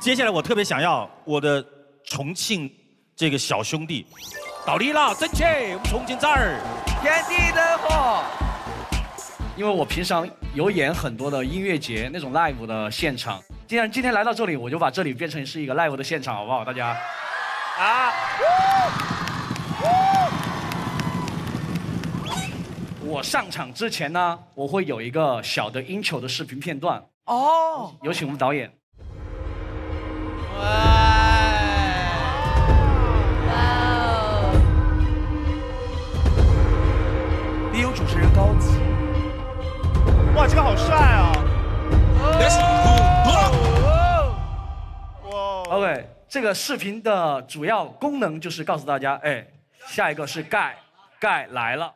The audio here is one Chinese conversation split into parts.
接下来我特别想要我的重庆这个小兄弟，倒立了，正确，我们重庆这儿，天地灯火。因为我平常有演很多的音乐节那种 live 的现场，既然今天来到这里，我就把这里变成是一个 live 的现场，好不好？大家，啊！我上场之前呢，我会有一个小的 intro 的视频片段。哦，有请我们导演。利用主持人高级。哇，这个好帅啊！哇 OK， 这个视频的主要功能就是告诉大家，哎，下一个是盖来了。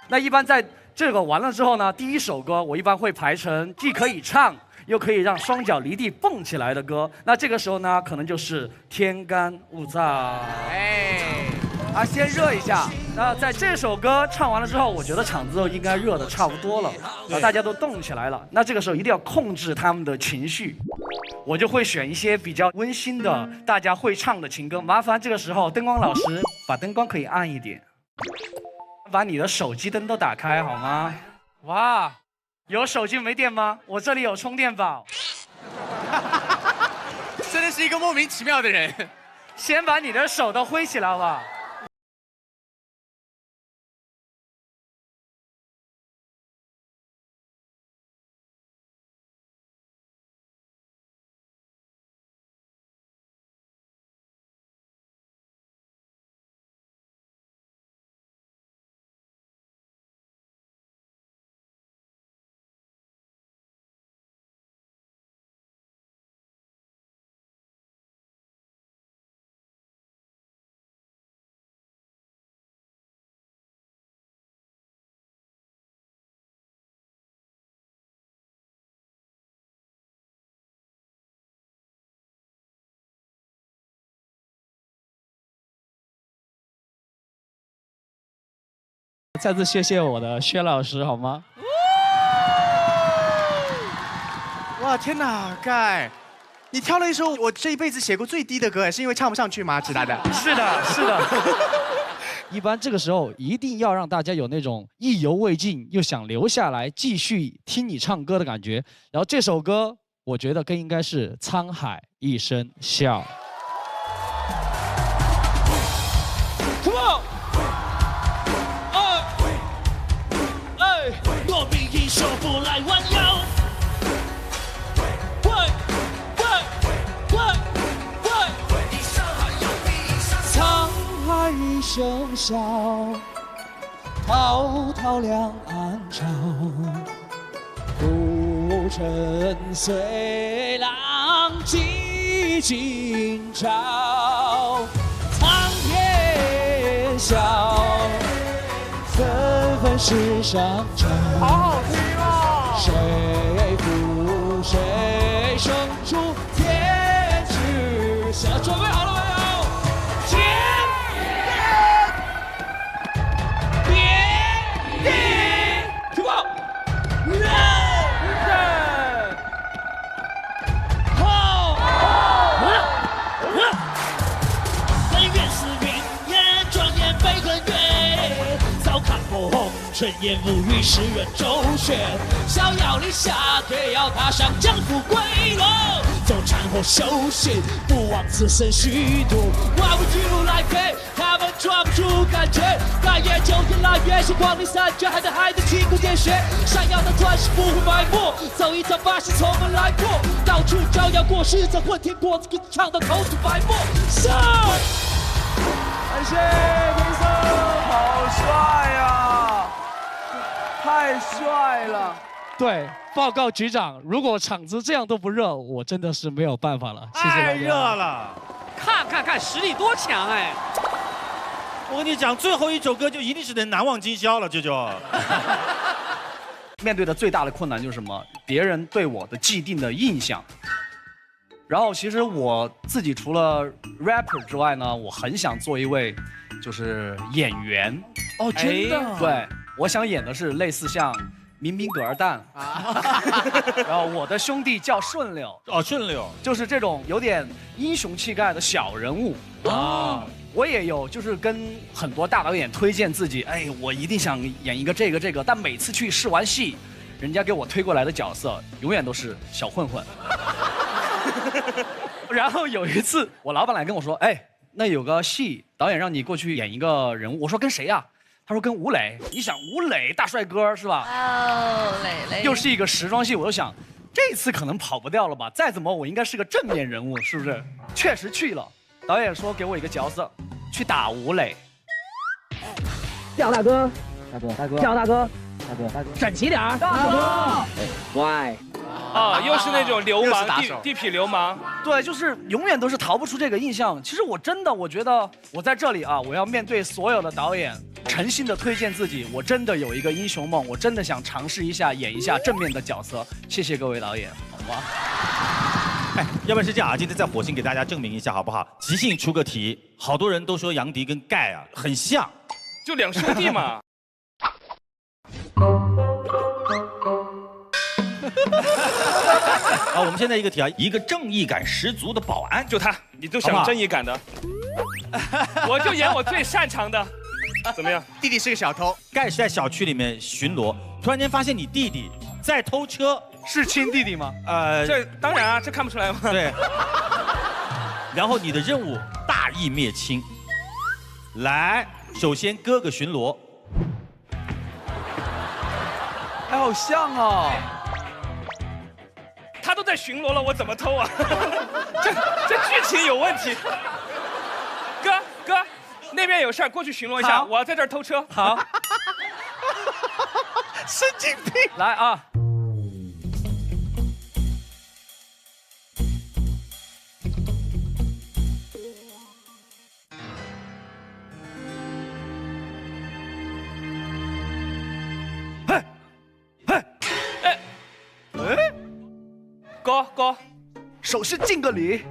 那一般在这个完了之后呢，第一首歌我一般会排成既可以唱又可以让双脚离地蹦起来的歌。那这个时候呢，可能就是天干物燥。哎，啊，先热一下。那在这首歌唱完了之后，我觉得场子应该热的差不多了，大家都动起来了。那这个时候一定要控制他们的情绪，我就会选一些比较温馨的、大家会唱的情歌。麻烦这个时候灯光老师把灯光可以暗一点，把你的手机灯都打开好吗？哇，有手机没电吗？我这里有充电宝。真的是一个莫名其妙的人。先把你的手都挥起来好不好？再次谢谢我的薛老师，好吗？哇，天哪，盖，你挑了一首我这一辈子写过最低的歌，是因为唱不上去吗？直达的。是的，是的。一般这个时候一定要让大家有那种意犹未尽又想留下来继续听你唱歌的感觉。然后这首歌，我觉得更应该是《沧海一声笑》。Come on！ 我比英雄不来弯腰。沧海一声笑，滔滔两岸潮。浮沉随浪几今朝。苍天笑，纷纷世上潮。好好听哦！谁负谁胜出天知晓。准备好了没有？天别地，Come on！ 飞越四云烟，庄严悲恨月。早看破红尘烟雾与世人周旋，逍遥立下腿，要踏上江湖归路。走禅后修行，不枉此生虚度。Why would you like it？ 他们抓不住感觉，大雁九天来月，星光里散着海的海的旗鼓点穴，闪耀的钻石不会埋没，走一遭发现从没来过，到处招摇过市，这混天过子，唱到头吐白沫。感谢评审，好帅呀，太帅了。对，报告局长，如果场子这样都不热，我真的是没有办法了。谢谢大家。太热了，看，实力多强哎！我跟你讲，最后一首歌就一定是能难忘今宵了，这就。面对的最大的困难就是什么？别人对我的既定的印象。然后其实我自己除了 rapper 之外呢，我很想做一位就是演员。哦，真的？对，我想演的是类似像明明葛尔蛋然后我的兄弟叫顺溜，哦，顺溜，就是这种有点英雄气概的小人物啊。我也有，就是跟很多大导演推荐自己，哎，我一定想演一个这个，但每次去试完戏，人家给我推过来的角色永远都是小混混。然后有一次，我老板来跟我说，哎，那有个戏，导演让你过去演一个人物。我说跟谁呀？他说跟吴磊。你想吴磊大帅哥是吧？哦，磊磊。又是一个时装戏，我就想，这次可能跑不掉了吧？再怎么我应该是个正面人物，是不是？确实去了。导演说给我一个角色，去打吴磊。跳大哥，跳大哥，整齐点儿，大哥，乖。啊，又是那种流氓，地痞流氓。对，就是永远都是逃不出这个印象。其实我觉得我在这里啊，我要面对所有的导演，诚心的推荐自己。我真的有一个英雄梦，我真的想尝试一下演一下正面的角色。谢谢各位导演，好吗？哎，要不然是这样啊，今天在火星给大家证明一下好不好？即兴出个题，好多人都说杨迪跟盖啊很像，就两兄弟嘛。好，我们现在一个题啊，一个正义感十足的保安，就他，你就想正义感的，我就演我最擅长的，怎么样？弟弟是个小偷，盖是在小区里面巡逻，突然间发现你弟弟在偷车，是亲弟弟吗？这当然啊，这看不出来吗？对。然后你的任务大义灭亲，来，首先哥哥巡逻，哎，好像哦。他都在巡逻了，我怎么偷啊？这剧情有问题。哥，那边有事儿，过去巡逻一下。我要在这儿偷车。好。神经病！来啊！哥，首先敬个礼。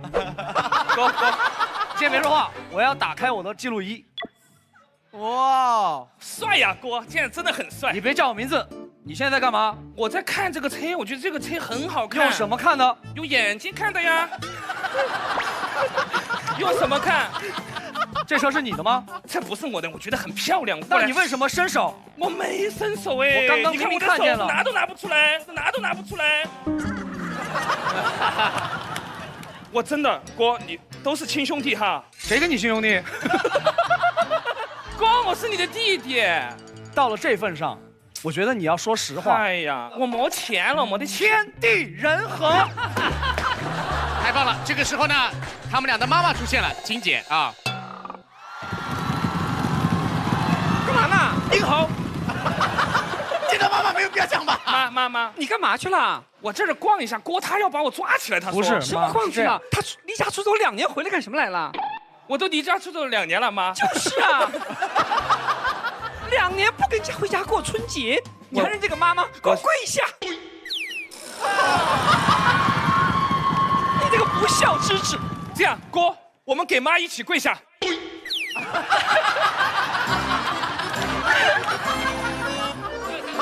哥，先别说话，我要打开我的记录仪。哇，帅呀，哥，现在真的很帅。你别叫我名字，你现在在干嘛？我在看这个车，我觉得这个车很好看。用什么看的？用眼睛看的呀。用什么看？这车是你的吗？这不是我的，我觉得很漂亮。那你为什么伸手？我没伸手哎。我刚刚明明看见了，拿都拿不出来，拿都拿不出来。我真的，哥，你都是亲兄弟哈。谁跟你亲兄弟？哥，我是你的弟弟。到了这份上，我觉得你要说实话。哎呀，我没钱了，我的天地人和。太棒了！这个时候呢，他们俩的妈妈出现了，金姐啊。干嘛呢？英豪。这个妈妈没有必要讲吧？妈，你干嘛去了？我这儿逛一下，郭他要把我抓起来，他说。不是，什么逛去了？他离家出走2年，回来干什么来了？我都离家出走2年了，妈。就是啊，2年不跟家回家过春节，你还让这个妈妈给我跪下！你这个不孝之子！这样，哥，我们给妈一起跪下。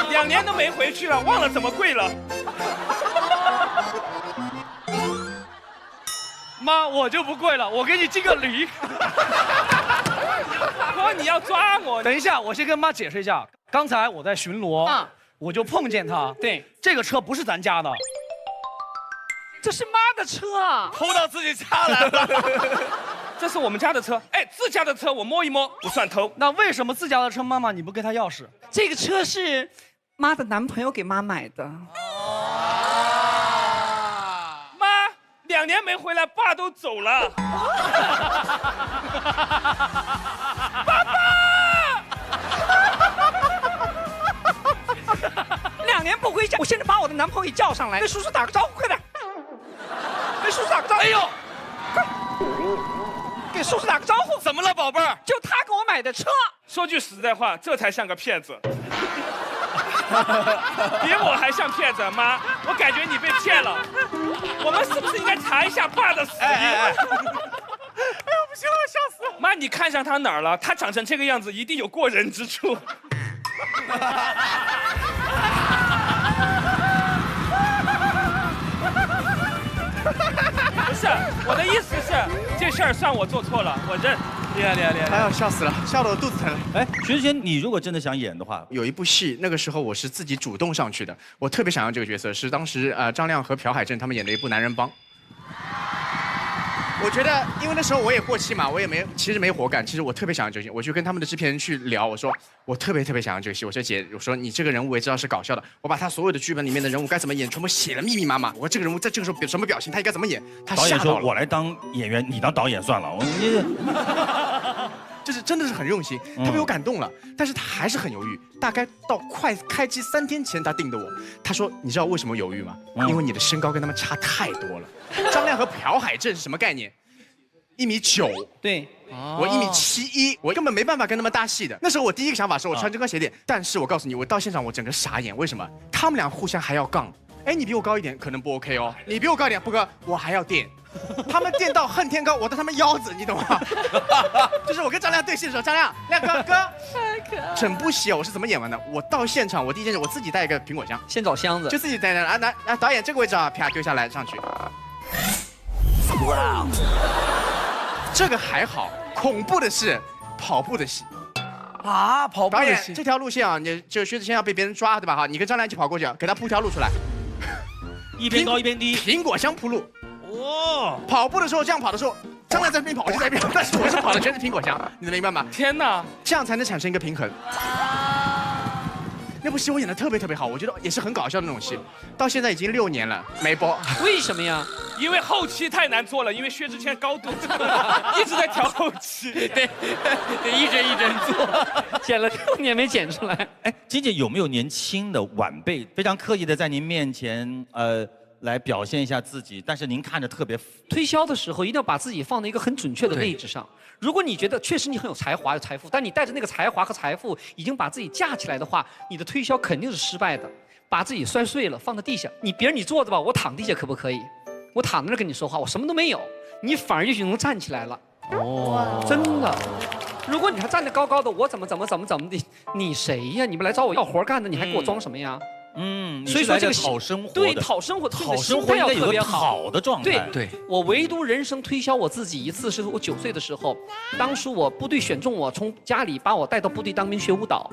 2年都没回去了，忘了怎么跪了。妈，我就不跪了，我给你敬个礼。哥，你要抓我？等一下，我先跟妈解释一下，刚才我在巡逻，我就碰见他。对，这个车不是咱家的，这是妈的车啊，偷到自己家来了。这是我们家的车，哎，自家的车我摸一摸不算偷。那为什么自家的车妈妈你不给他钥匙？这个车是妈的男朋友给妈买的。妈，2年没回来，爸都走了。爸爸！2年不回家，我现在把我的男朋友叫上来，跟叔叔打个招呼，快点！跟叔叔打个招呼！哎呦，快！给叔叔打个招呼！怎么了，宝贝儿？就他给我买的车。说句实在话，这才像个骗子。比我还像骗子，妈，我感觉你被骗了。我们是不是应该查一下爸的死因？哎呦，不行了，笑死了！妈，你看上他哪儿了？他长成这个样子，一定有过人之处。不是，我的意思是，这事儿算我做错了，我认。厉害！哎呀，笑死了，笑得我肚子疼了。哎，徐志谦，你如果真的想演的话，有一部戏，那个时候我是自己主动上去的，我特别想要这个角色，是当时张亮和朴海镇他们演的一部男人帮。我觉得，因为那时候我也过气嘛，我也其实没活干。其实我特别想要这个戏，我就跟他们的制片人去聊，我说我特别想要这个戏。我说姐，我说你这个人物我也知道是搞笑的，我把他所有的剧本里面的人物该怎么演全部写了密密麻麻。我说这个人物在这个时候什么表情，他应该怎么演，他导演说吓到了。我来当演员，你当导演算了。就是真的是很用心，他被我感动了，但是他还是很犹豫。大概到快开机3天前，他定的我。他说：“你知道为什么犹豫吗？因为你的身高跟他们差太多了。张亮和朴海镇是什么概念？1.9米，对，我1.71米，我根本没办法跟他们搭戏的。那时候我第一个想法是我穿这双鞋垫，但是我告诉你，我到现场我整个傻眼，为什么？他们俩互相还要杠。哎，你比我高一点可能不 OK 哦，你比我高一点不哥，我还要垫。”他们垫到恨天高，我到他们腰子，你懂吗？就是我跟张亮对戏的时候，张亮哥，整部戏我是怎么演完的？我到现场，我第一件事我自己带一个苹果箱，先找箱子，就自己带着拿导演这个位置啊，啪丢下来上去。这个还好，恐怖的是跑步的戏。啊，跑步导演的戏，这条路线啊，你就薛之谦要被别人抓，对吧？哈，你跟张亮一起跑过去，给他铺条路出来，一边高一边低，苹果箱铺路。哇！跑步的时候这样跑的时候，张亮在那边跑，我就在那边跑，但是我是跑的全是苹果箱，你能明白吗？天哪，这样才能产生一个平衡。那部戏我演的特别好，我觉得也是很搞笑的那种戏，到现在已经6年了没播。为什么呀？因为后期太难做了，因为薛之谦高度一直在调后期，对，一帧一帧做，剪了6年没剪出来。哎，金姐有没有年轻的晚辈非常刻意的在您面前来表现一下自己，但是您看着特别推销的时候一定要把自己放在一个很准确的位置上。如果你觉得确实你很有才华、有财富，但你带着那个才华和财富已经把自己架起来的话，你的推销肯定是失败的。把自己摔碎了放在地下，别人你坐着吧，我躺地下可不可以？我躺在那跟你说话，我什么都没有，你反而也许能站起来了。哦，真的。如果你还站得高高的，我怎么的？你谁呀？你们来找我要活干的，你还给我装什么呀？所以说这个讨生活，对，讨生活应该有个好的状态。对，我唯独人生推销我自己一次，是我9岁的时候，当时我部队选中我，从家里把我带到部队当兵学舞蹈，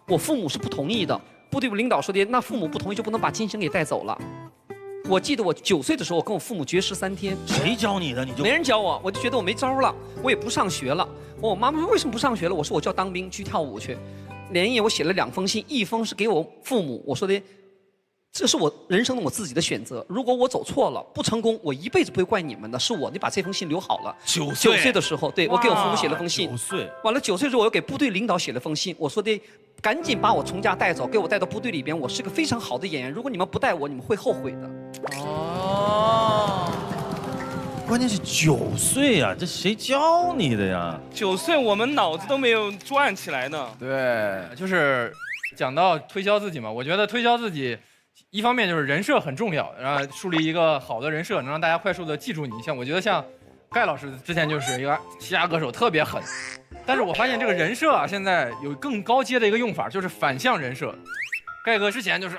我父母是不同意的，部队领导说的，那父母不同意就不能把金星给带走了。我记得我9岁的时候，我跟我父母绝食3天。谁教你的？你就没人教我，我就觉得我没招了，我也不上学了。我妈妈说为什么不上学了？我说我就要当兵去跳舞去。连夜我写了2封信，一封是给我父母，我说的。这是我人生的我自己的选择。如果我走错了，不成功，我一辈子不会怪你们的，是我。你把这封信留好了。9岁的时候，对我给我父母写了封信。9岁。完了9岁之后，我又给部队领导写了封信，我说的，赶紧把我从家带走，给我带到部队里边。我是个非常好的演员，如果你们不带我，你们会后悔的。哦。关键是9岁啊，这谁教你的呀？9岁我们脑子都没有转起来呢。对，就是讲到推销自己嘛，我觉得推销自己。一方面就是人设很重要，然后树立一个好的人设，能让大家快速的记住你。我觉得像盖老师之前就是一个嘻哈歌手，特别狠。但是我发现这个人设啊，现在有更高阶的一个用法，就是反向人设。盖哥之前就是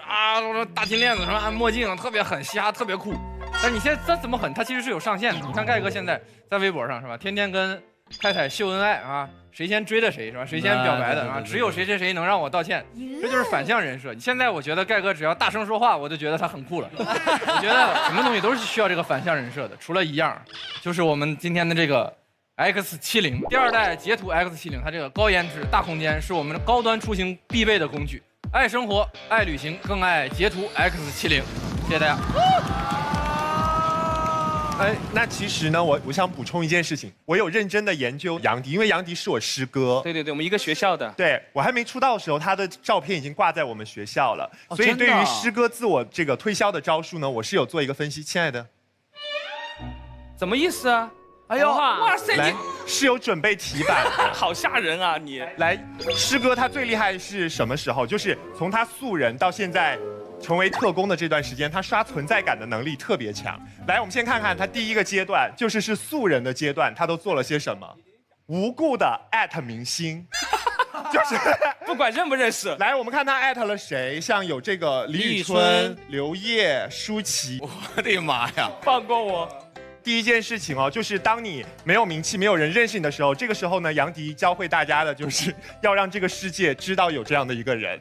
大金链子什么墨镜，特别狠，嘻哈特别酷。但是你现在他怎么狠，他其实是有上限的。你看盖哥现在在微博上是吧，天天跟太太秀恩爱啊。谁先追的谁是吧？谁先表白的啊？只有谁能让我道歉，这就是反向人设。现在我觉得盖哥只要大声说话，我就觉得他很酷了。我觉得什么东西都是需要这个反向人设的，除了一样，就是我们今天的这个 X70第2代捷途 X70，它这个高颜值、大空间是我们高端出行必备的工具。爱生活，爱旅行，更爱捷途 X70。谢谢大家。那其实呢，我想补充一件事情，我有认真的研究杨迪，因为杨迪是我师哥。对，我们一个学校的。对，我还没出道的时候，他的照片已经挂在我们学校了。所以对于师哥自我这个推销的招数呢，我是有做一个分析。亲爱的，怎么意思啊？哎呦，哇塞，来是有准备题板的。好吓人啊你！来，师哥他最厉害是什么时候？就是从他素人到现在。成为特工的这段时间，他刷存在感的能力特别强。来，我们先看看他第一个阶段，是素人的阶段，他都做了些什么？无故的@明星，就是不管认不认识。来，我们看他艾特了谁，像有这个李宇春、刘烨、舒淇。我的妈呀！放过我。第一件事情哦，就是当你没有名气、没有人认识你的时候，这个时候呢，杨迪教会大家的就是要让这个世界知道有这样的一个人。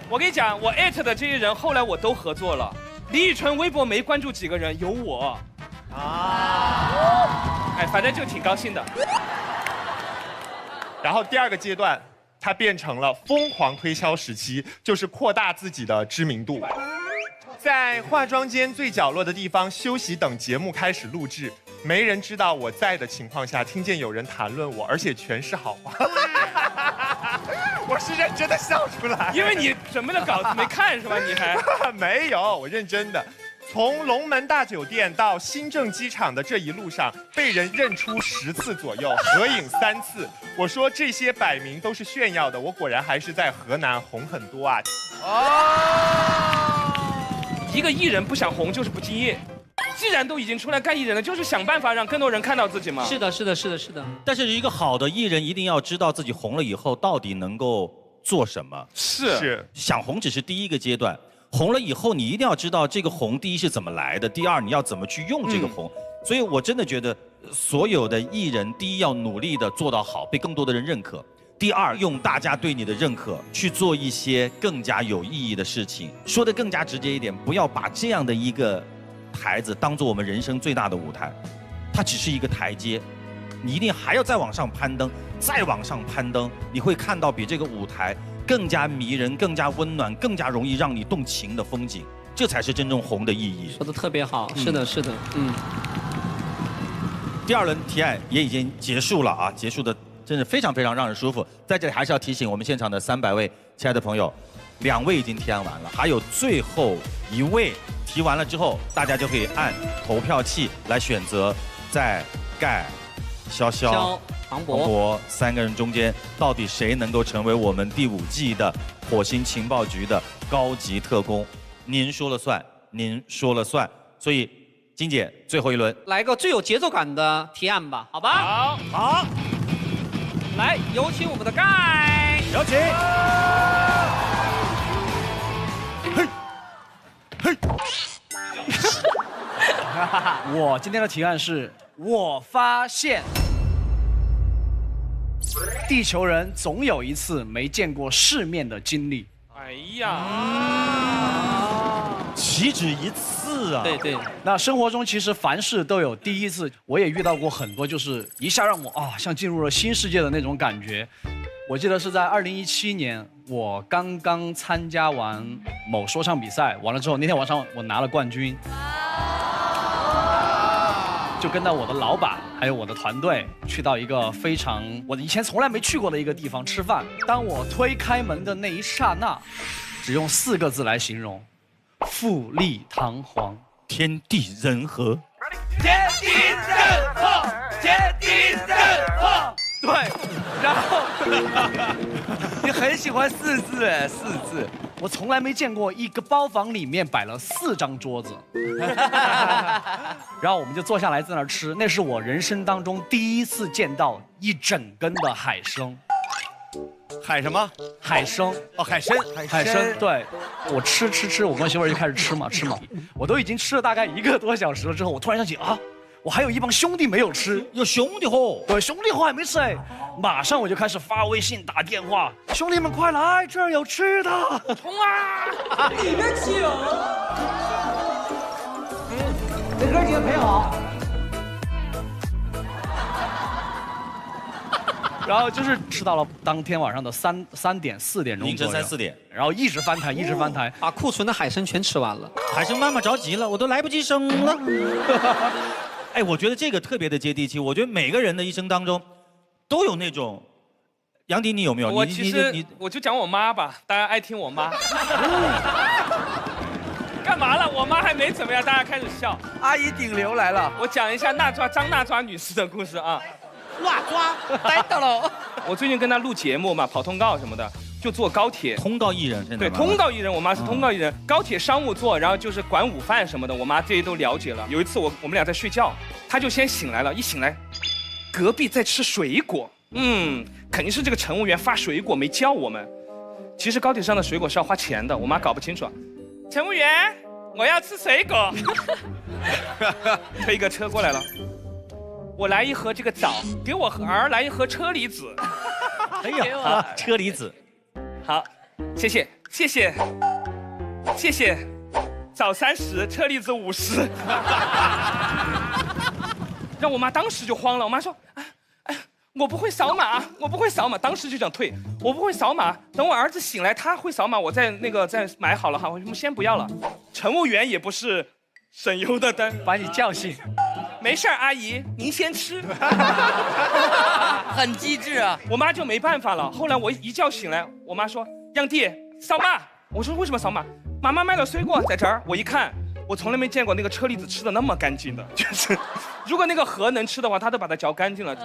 我跟你讲，我艾特的这些人，后来我都合作了。李宇春微博没关注几个人，有我。哎，反正就挺高兴的。然后第二个阶段，他变成了疯狂推销时期，就是扩大自己的知名度。在化妆间最角落的地方休息，等节目开始录制。没人知道我在的情况下，听见有人谈论我，而且全是好话。我是认真的笑出来，因为你准备的稿子没看是吧？你还没有，我认真的。从龙门大酒店到新郑机场的这一路上，被人认出10次左右，合影3次。我说这些摆明都是炫耀的，我果然还是在河南红很多啊。一个艺人不想红就是不敬业。既然都已经出来干艺人了，就是想办法让更多人看到自己嘛。是的，是的，是的，是的。但是一个好的艺人一定要知道自己红了以后到底能够做什么。是想红只是第一个阶段，红了以后你一定要知道这个红第一是怎么来的，第二你要怎么去用这个红。所以我真的觉得所有的艺人，第一要努力的做到好，被更多的人认可。第二，用大家对你的认可去做一些更加有意义的事情。说得更加直接一点，不要把这样的一个台子当做我们人生最大的舞台，它只是一个台阶，你一定还要再往上攀登，再往上攀登，你会看到比这个舞台更加迷人、更加温暖、更加容易让你动情的风景，这才是真正红的意义。说得特别好，是的，是的，第二轮提案也已经结束了啊，结束的真是非常非常让人舒服。在这里还是要提醒我们现场的300位亲爱的朋友，2位已经提案完了，还有最后1位提完了之后，大家就可以按投票器来选择在盖、潇潇、庞博3个人中间，到底谁能够成为我们第5季的火星情报局的高级特工？您说了算，您说了算。所以，金姐最后一轮，来个最有节奏感的提案吧，好吧？好，来，有请我们的盖，有请。我今天的提案是，我发现地球人总有一次没见过世面的经历。哎呀，岂止一次啊！对对，那生活中其实凡事都有第一次，我也遇到过很多，就是一下让我像进入了新世界的那种感觉。我记得是在2017年，我刚刚参加完某说唱比赛，完了之后那天晚上我拿了冠军，就跟到我的老板还有我的团队去到一个非常我以前从来没去过的一个地方吃饭。当我推开门的那一刹那，只用4个字来形容：富丽堂皇，天地人和。天地人和，天地人和。对，然后你很喜欢4字哎，4字。我从来没见过一个包房里面摆了4张桌子，然后我们就坐下来在那儿吃。那是我人生当中第一次见到1整根的海参。海什么？海参。哦，海参。海参。对，我吃，我跟媳妇儿就开始吃嘛。我都已经吃了大概1个多小时了之后，我突然想起我还有一帮兄弟没有吃，有兄弟伙，对，兄弟伙还没吃哎，马上我就开始发微信打电话，兄弟们快来，这儿有吃的，冲啊！里面请，给哥几个陪好。然后就是吃到了当天晚上的3点4点钟，凌晨3、4点，然后一直翻台，把库存的海参全吃完了。海参妈妈着急了，我都来不及生了。哎，我觉得这个特别的接地气。我觉得每个人的一生当中，都有那种。杨迪，你有没有？我其实我就讲我妈吧，大家爱听我妈。干嘛了？我妈还没怎么样，大家开始笑。阿姨顶流来了。我讲一下张娜抓女士的故事啊。抓，逮到了。我最近跟她录节目嘛，跑通告什么的，就坐高铁。通告艺人现在。对，通告艺人，我妈是通告艺人，高铁商务座，然后就是管午饭什么的，我妈这些都了解了。有一次我们俩在睡觉，她就先醒来了，一醒来，隔壁在吃水果，肯定是这个乘务员发水果没叫我们。其实高铁上的水果是要花钱的，我妈搞不清楚。乘务员，我要吃水果。推一个车过来了，我来一盒这个枣，给我儿来一盒车厘子。哎呀，车厘子。好，谢谢。枣30，车厘子50。让我妈当时就慌了，我妈说：“我不会扫码，当时就想退，我不会扫码，等我儿子醒来他会扫码，我再买好了哈，我们先不要了。”乘务员也不是省油的灯，把你叫醒。没事儿，阿姨，您先吃。很机智啊！我妈就没办法了。后来我一觉醒来，我妈说：“杨弟，扫码。”我说：“为什么扫码？”妈妈卖了水果在这儿。我一看，我从来没见过那个车厘子吃的那么干净的，就是如果那个核能吃的话，他都把它嚼干净了。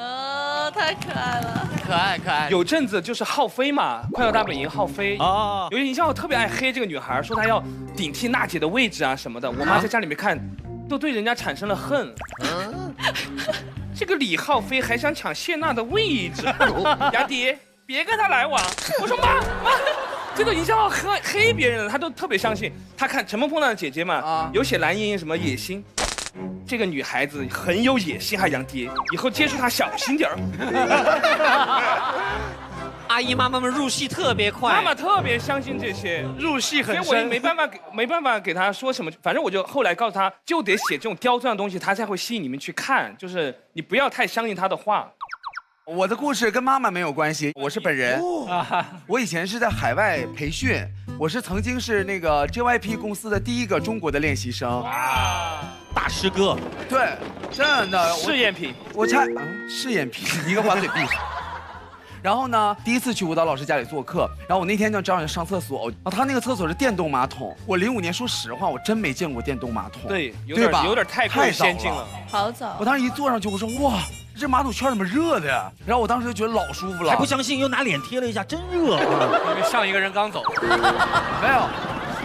太可爱了，可爱。有阵子就是浩飞嘛，《快乐大本营》浩飞啊，有一印象我特别爱黑这个女孩，说她要顶替娜姐的位置啊什么的。我妈在家里面看，都对人家产生了恨。这个李浩飞还想抢谢娜的位置，雅迪别跟他来往。我说妈，这都影响到黑别人了，他都特别相信。他看《乘风破浪的姐姐》嘛，有写蓝盈莹什么野心。这个女孩子很有野心哈，杨迪，以后接触她小心点儿。阿姨妈妈们入戏特别快，妈妈特别相信这些，入戏很深。所以我也没办法给她说什么，反正我就后来告诉她，就得写这种刁钻的东西，她才会吸引你们去看。就是你不要太相信她的话。我的故事跟妈妈没有关系，我是本人。我以前是在海外培训，我是曾经是那个 JYP 公司的第一个中国的练习生。大师哥。对，真的。试验品。我试验品，一个把嘴闭上。然后呢，第一次去舞蹈老师家里做客，然后我那天就找人上厕所，他那个厕所是电动马桶。我05年，说实话，我真没见过电动马桶。对，有点太先进了。好早。我当时一坐上去，我说哇。这马桶圈怎么热的呀？然后我当时就觉得老舒服了，还不相信，又拿脸贴了一下，真热。因为上一个人刚走。没有，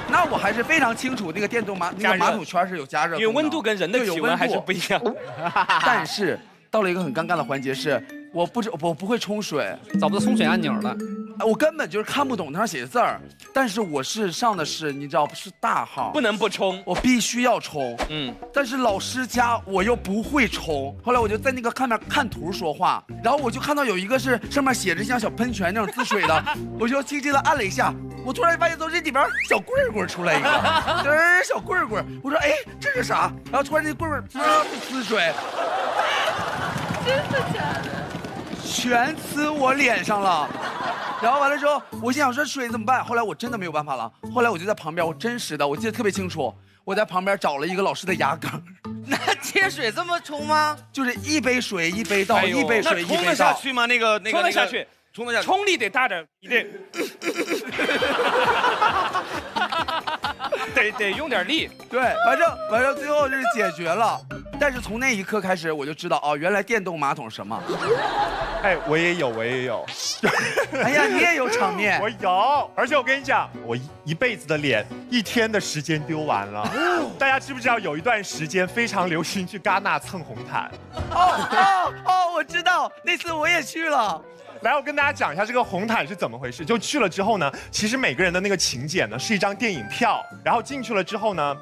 那我还是非常清楚那个电动那个马桶圈是有加热，因为温度跟人的体温还是不一样。但是到了一个很尴尬的环节是，我不会冲水，找不到冲水按钮了。我根本就是看不懂它上写的字儿，但是我上的是你知道是大号，不能不冲，我必须要冲。但是老师家我又不会冲，后来我就在那个看面看图说话，然后我就看到有一个是上面写着像小喷泉那种滋水的，我就轻轻的按了一下，我突然发现从这里边小棍棍出来一个，小棍棍，我说哎这是啥？然后突然那棍棍就滋水，真的假的？全呲我脸上了。然后完了之后，我心想说水怎么办？后来我真的没有办法了。后来我就在旁边，我真实的，我记得特别清楚，我在旁边找了一个老师的牙缸。那接水这么冲吗？就是一杯水一杯倒，一杯水一杯倒。冲得下去吗？那个冲得下去，冲得下去，冲力得大点，得用点力。对，反正最后是解决了。但是从那一刻开始，我就知道哦，原来电动马桶是什么。哎，我也有。哎呀，你也有场面。我有，而且我跟你讲，我一辈子的脸，1天的时间丢完了。大家知不知道有一段时间非常流行去戛纳蹭红毯？我知道，那次我也去了。来，我跟大家讲一下这个红毯是怎么回事。就去了之后呢，其实每个人的那个请柬呢是一张电影票，然后进去了之后呢，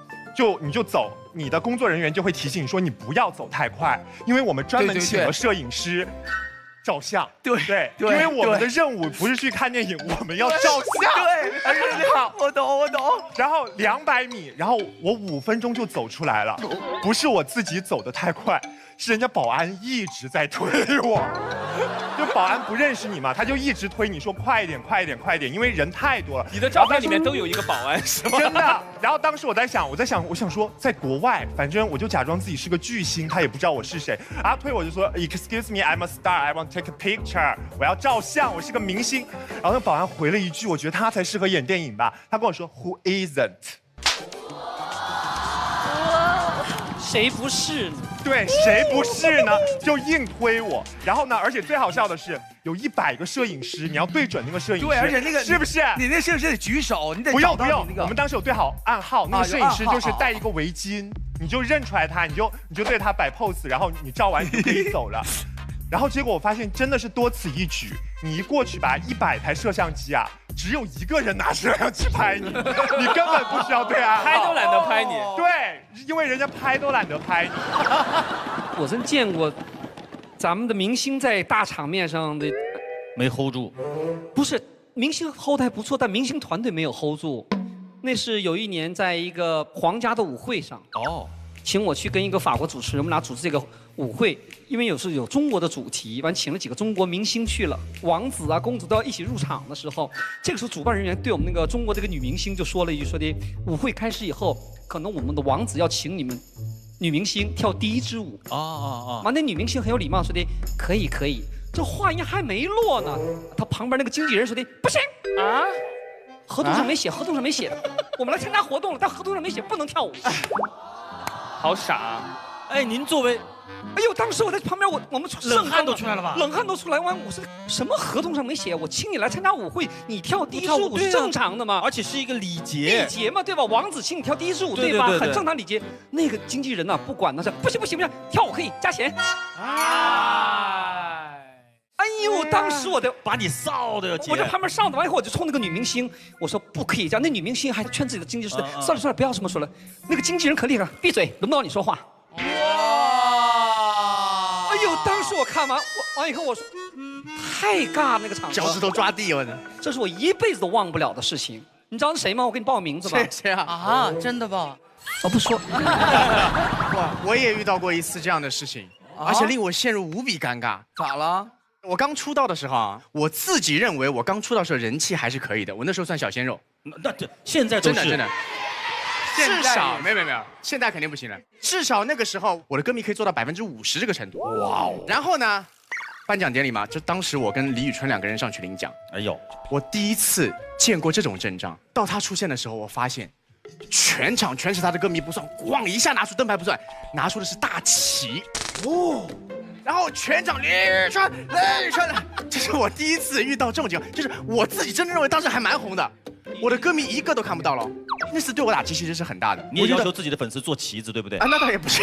你就走，你的工作人员就会提醒你说你不要走太快，因为我们专门请了摄影师。照相，对，因为我们的任务不是去看电影，我们要照相。对，好，我懂。然后200米，然后我5分钟就走出来了，不是我自己走得太快，是人家保安一直在推我。就保安不认识你嘛，他就一直推你说快一点，因为人太多了。你的照片里面都有一个保安是吗？真的。然后当时我在想说，在国外，反正我就假装自己是个巨星，他也不知道我是谁。然后推我就说 ，Excuse me, I'm a star, I want to take a picture， 我要照相，我是个明星。然后那保安回了一句，我觉得他才适合演电影吧。他跟我说 ，Who isn't？ 谁不是呢？对，谁不是呢？就硬推我。然后呢，而且最好笑的是，有100个摄影师，你要对准那个摄影师。对，而且那个是不是？你那摄影师得举手，你得不用。我们当时有对好暗号，那个摄影师就是戴一个围巾，你就认出来他，你就对他摆 pose， 然后你照完你就可以走了。然后结果我发现真的是多此一举，你一过去吧，100台摄像机啊，只有一个人拿摄像机拍你，你根本不需要对暗号，拍都懒得拍你。对，因为人家拍都懒得拍你。我真见过，咱们的明星在大场面上的没 hold 住，不是明星 hold 还不错，但明星团队没有 hold 住。那是有一年在一个皇家的舞会上，请我去跟一个法国主持人，我们俩主持这个舞会，因为有中国的主题，完请了几个中国明星去了，王子啊、公主都要一起入场的时候，这个时候主办人员对我们那个中国这个女明星就说了一句，说的舞会开始以后，可能我们的王子要请你们女明星跳第一支舞。完那女明星很有礼貌说的可以可以，这话音还没落呢，他旁边那个经纪人说的不行啊。合同上没写，合同上没写。我们来参加活动了，但合同上没写不能跳舞。好傻！哎，您作为，哎呦，当时我在旁边，我们冷汗都出来了吧？冷汗都出来完，我说什么合同上没写？我请你来参加舞会，你跳第一支舞是正常的吗？而且是一个礼节。礼节嘛，对吧？王子请你跳第一支舞，对吧？很正常礼节。那个经纪人呢，不管那是不行不行不行，跳舞可以加钱。哎呦！当时我的把你臊的要姐，我在旁边上的完以后，我就冲那个女明星，我说不可以这样。那女明星还劝自己的经纪人说：“算了算了，不要这么说了。”那个经纪人可厉害了，闭嘴，轮不到你说话。哇！哎呦！当时我看完以后，我说太尬那个场合，脚趾头抓地，我的，这是我一辈子都忘不了的事情。你知道是谁吗？我给你报名字吧。谁啊？啊，真的吧？我不说。哇，我也遇到过一次这样的事情，而且令我陷入无比尴尬。咋了？我刚出道的时候啊，我自己认为我刚出道的时候人气还是可以的，我那时候算小鲜肉。那这现在都是真的，至少没有，现在肯定不行了。至少那个时候我的歌迷可以做到50%这个程度。哇哦！然后呢，颁奖典礼嘛，就当时我跟李宇春2个人上去领奖。哎呦，我第一次见过这种阵仗。到他出现的时候，我发现全场全是他的歌迷不算，咣一下拿出灯牌不算，拿出的是大旗。哦。然后全场李宇春，这是我第一次遇到这种情况，就是我自己真的认为当时还蛮红的，我的歌迷一个都看不到了，那次对我打击其实是很大的。你也要求自己的粉丝做旗子，对不对？啊，那倒也不是。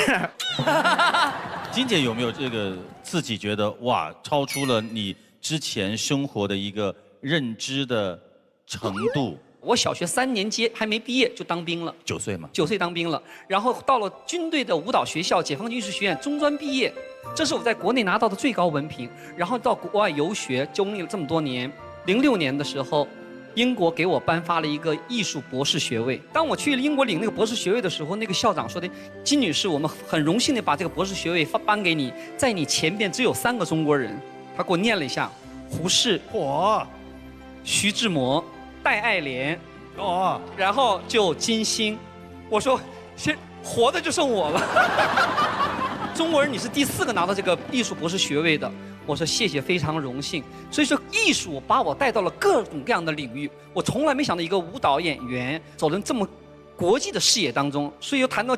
金姐有没有这个自己觉得哇，超出了你之前生活的一个认知的程度？我小学3年级还没毕业就当兵了，9岁嘛，9岁当兵了，然后到了军队的舞蹈学校解放军艺术学院中专毕业，这是我在国内拿到的最高文凭。然后到国外游学，经历了这么多年。06年的时候，英国给我颁发了一个艺术博士学位。当我去英国领那个博士学位的时候，那个校长说的：“金女士，我们很荣幸的把这个博士学位颁给你，在你前边只有3个中国人。”他给我念了一下：胡适、徐志摩、戴爱莲，然后就金星。我说，先活的就剩我了。中国人你是第4个拿到这个艺术博士学位的。我说谢谢，非常荣幸。所以说，艺术把我带到了各种各样的领域。我从来没想到一个舞蹈演员走进这么国际的视野当中。所以又谈到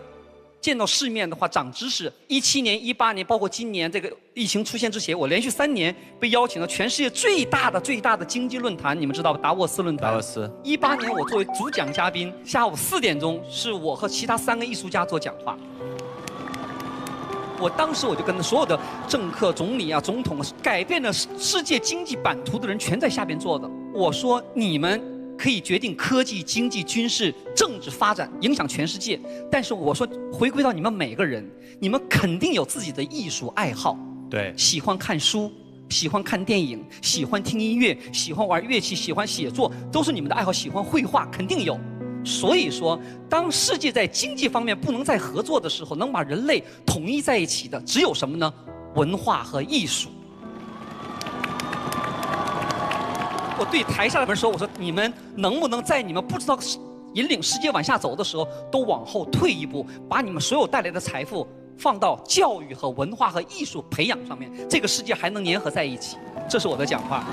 见到世面的话，长知识。17年、18年，包括今年这个疫情出现之前，我连续3年被邀请到全世界最大的经济论坛，你们知道吧？达沃斯论坛。达沃斯。18年我作为主讲嘉宾，下午4点钟是我和其他3个艺术家做讲话。我当时我就跟所有的政客、总理啊、总统，改变了世界经济版图的人全在下边坐的。我说你们可以决定科技、经济、军事、政治发展，影响全世界。但是我说回归到你们每个人，你们肯定有自己的艺术爱好，对，喜欢看书，喜欢看电影，喜欢听音乐，喜欢玩乐器，喜欢写作，都是你们的爱好。喜欢绘画，肯定有。所以说，当世界在经济方面不能再合作的时候，能把人类统一在一起的，只有什么呢？文化和艺术。我对台下的人说：“我说你们能不能在你们不知道引领世界往下走的时候，都往后退一步，把你们所有带来的财富放到教育和文化和艺术培养上面，这个世界还能粘合在一起。”这是我的讲话。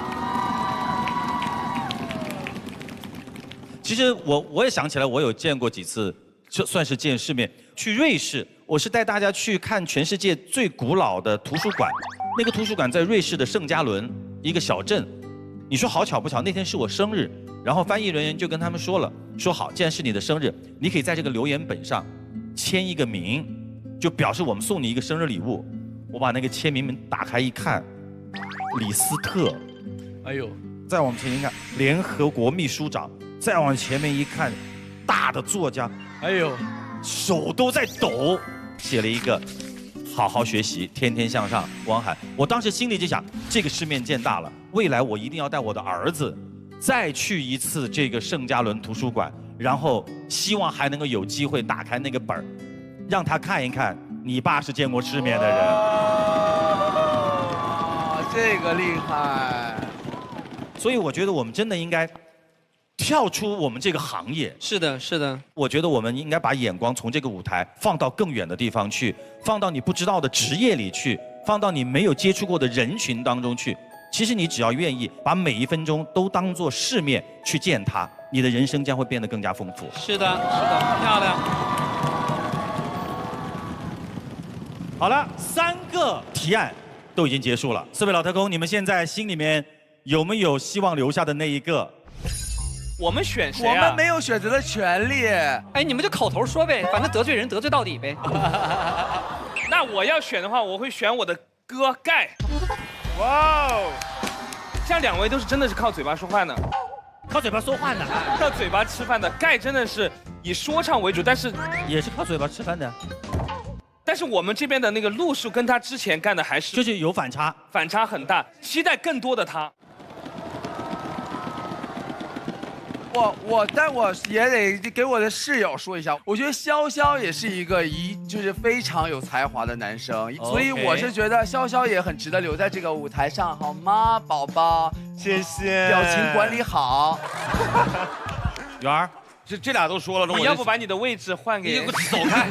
其实我也想起来，我有见过几次，就算是见世面。去瑞士，我是带大家去看全世界最古老的图书馆。那个图书馆在瑞士的圣加伦一个小镇。你说好巧不巧，那天是我生日，然后翻译人员就跟他们说了，说好，既然是你的生日，你可以在这个留言本上签一个名，就表示我们送你一个生日礼物。我把那个签名本打开一看，李斯特，哎呦，再往前一看，联合国秘书长，再往前面一看，大的作家，哎呦，手都在抖，写了一个好好学习，天天向上，汪涵。我当时心里就想，这个世面见大了，未来我一定要带我的儿子再去一次这个圣加仑图书馆，然后希望还能够有机会打开那个本儿，让他看一看你爸是见过世面的人。这个厉害。所以我觉得我们真的应该跳出我们这个行业。是的，是的。我觉得我们应该把眼光从这个舞台放到更远的地方去，放到你不知道的职业里去，放到你没有接触过的人群当中去。其实你只要愿意把每一分钟都当作世面去见它，你的人生将会变得更加丰富。是的，是的，漂亮。好了，3个提案都已经结束了。4位老特工，你们现在心里面有没有希望留下的那一个？我们选谁啊？我们没有选择的权利。哎，你们就口头说呗，反正得罪人得罪到底呗。那我要选的话，我会选我的哥盖。哇哦！像2位都是真的是靠嘴巴说话的，靠嘴巴说话的，靠嘴巴吃饭的。盖真的是以说唱为主，但是也是靠嘴巴吃饭的。但是我们这边的那个路数跟他之前干的还是就是有反差，反差很大，期待更多的他。但我也得给我的室友说一下，我觉得潇潇也是一个就是非常有才华的男生，所以我是觉得潇潇也很值得留在这个舞台上，好吗，宝宝？谢谢。表情管理好。圆儿，这俩都说了，你要不把你的位置换给？你给我走开。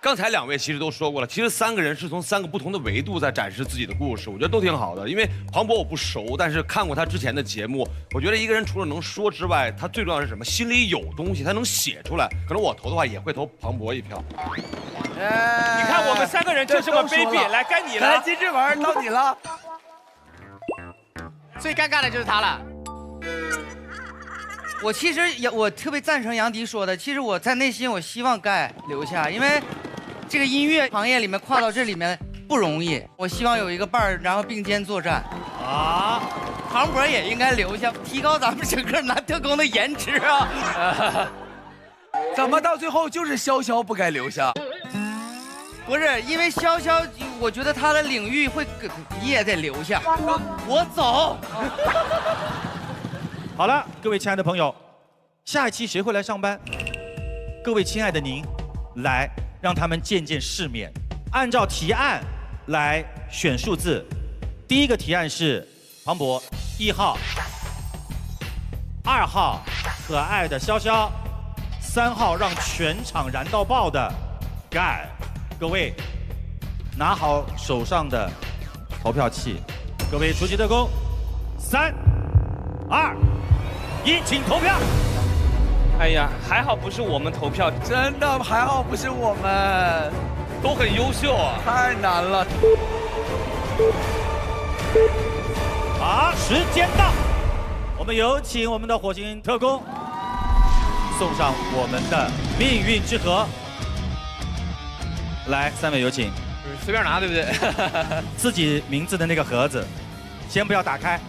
刚才2位其实都说过了，其实3个人是从3个不同的维度在展示自己的故事，我觉得都挺好的。因为庞博我不熟，但是看过他之前的节目，我觉得一个人除了能说之外，他最重要是什么？心里有东西，他能写出来。可能我投的话也会投庞博一票。你看我们3个人就这么卑鄙，来该你了。来，金志文到你了。最尴尬的就是他了。我其实我特别赞成杨迪说的，其实我在内心我希望盖留下，因为这个音乐行业里面跨到这里面不容易，我希望有一个伴儿，然后并肩作战。啊，庞博也应该留下，提高咱们整个男特工的颜值啊。怎么到最后就是潇潇不该留下？不是，因为潇潇，我觉得他的领域你也得留下。我走。好了，各位亲爱的朋友，下一期谁会来上班？各位亲爱的您，来让他们见见世面，按照提案来选数字。第一个提案是庞博1号，2号可爱的潇潇，3号让全场燃到爆的盖。各位拿好手上的投票器，各位出击特工，3、2、1，请投票。哎呀，还好不是我们投票，真的还好不是我们，都很优秀啊，太难了。好，时间到，我们有请我们的火星特工送上我们的命运之盒。来，3位有请。随便拿，对不对？自己名字的那个盒子，先不要打开。